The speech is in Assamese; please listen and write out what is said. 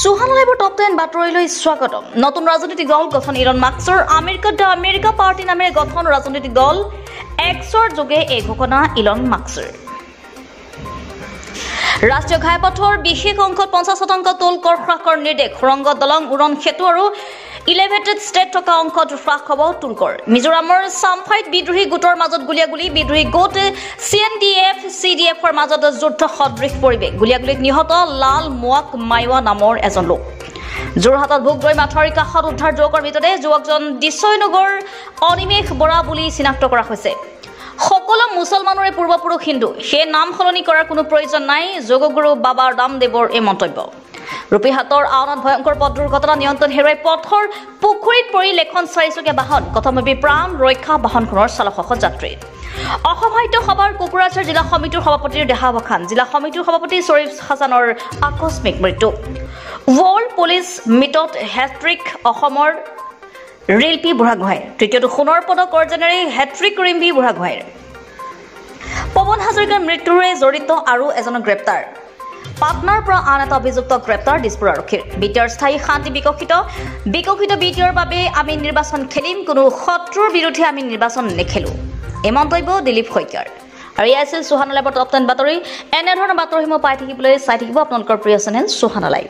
সুহানা লাইভৰ টপ 10 বাতৰিলৈ স্বাগতম। নতুন ৰাজনৈতিক দল গঠন ইলন মাস্কৰ আমেৰিকা পাৰ্টি নামেৰে গঠন ৰাজনৈতিক দল এক্সৰ যোগে এই ঘোষণা ইলন মাস্কৰ। ৰাষ্ট্ৰীয় ঘাইপথৰ বিশেষ অংশত 50% টোল কৰ হ্ৰাসৰ নিৰ্দেশ। সুৰংগ দলং উৰণ সেতু আৰু ইলেভেটেড ষ্টেট থকা অংশত হ্ৰাস হ'ব টোল কৰ। মিজোৰামৰ চাম্ফাইত বিদ্ৰোহী গোটৰ মাজত গুলিয়াগুলি। বিদ্ৰোহী গোট CNDF-CDFৰ মাজত যুদ্ধ সদৃশ পৰিৱেশ। গুলিয়াগুলিত নিহত লাল মোৱাক মাইৱা নামৰ এজন লোক। যোৰহাটত ভোগদৈ মাথাউৰিৰ কাষত উদ্ধাৰ যুৱকৰ মৃতদেহ। যুৱকজন দিছয়নগৰ অনিমেষ বৰা বুলি চিনাক্ত কৰা হৈছে। সকলো মুছলমানৰে পূৰ্বপুৰুষ হিন্দু, সেই নাম সলনি কৰাৰ কোনো প্ৰয়োজন নাই, যোগগুৰু বাবা ৰামদেৱৰ এই মন্তব্য। ৰূপীহাটৰ আওনাত ভয়ংকৰ পথ দুৰ্ঘটনা। নিয়ন্ত্ৰণ হেৰুৱাই পথৰ পুখুৰীত পৰি লেখন চাৰিচকীয়া বাহন। কথমপি প্ৰাণ ৰক্ষা বাহনখনৰ চালকসহ যাত্ৰী। অসম সাহিত্য সভাৰ কোকৰাঝাৰ জিলা সমিতিৰ সভাপতিৰ দেহাৱসান। জিলা সমিতিৰ সভাপতি শ্বৰীফ হাছানৰ আকস্মিক মৃত্যু। ৱৰ্ল্ড পুলিচ মিটত হেট্ৰিক অসমৰ ৰিলপি বুঢ়াগোহাঁইৰ। তৃতীয়টো সোণৰ পদক অৰ্জনেৰে হেট্ৰিক ৰিম্পি বুঢ়াগোহাঁইৰ। পৱন হাজৰিকাৰ মৃত্যুৰে জড়িত আৰু এজনক গ্ৰেপ্তাৰ। পাটনাৰ পৰা আন এটা অভিযুক্ত গ্ৰেপ্তাৰ দিছপুৰ আৰক্ষীৰ। বিটিআৰ স্থায়ী শান্তি বিকশিত বিটিআৰ বাবে আমি নিৰ্বাচন খেলিম, কোনো শত্ৰুৰ বিৰুদ্ধে আমি নিৰ্বাচন নেখেলো, এই মন্তব্য দিলীপ শইকীয়াৰ। আৰু এয়া আছিল সুহানা লাইভৰ টপ 10 বাতৰি। এনেধৰণৰ বাতৰিসমূহ পাই থাকিবলৈ চাই থাকিব আপোনালোকৰ প্ৰিয় চেনেল সুহানা লাইভ।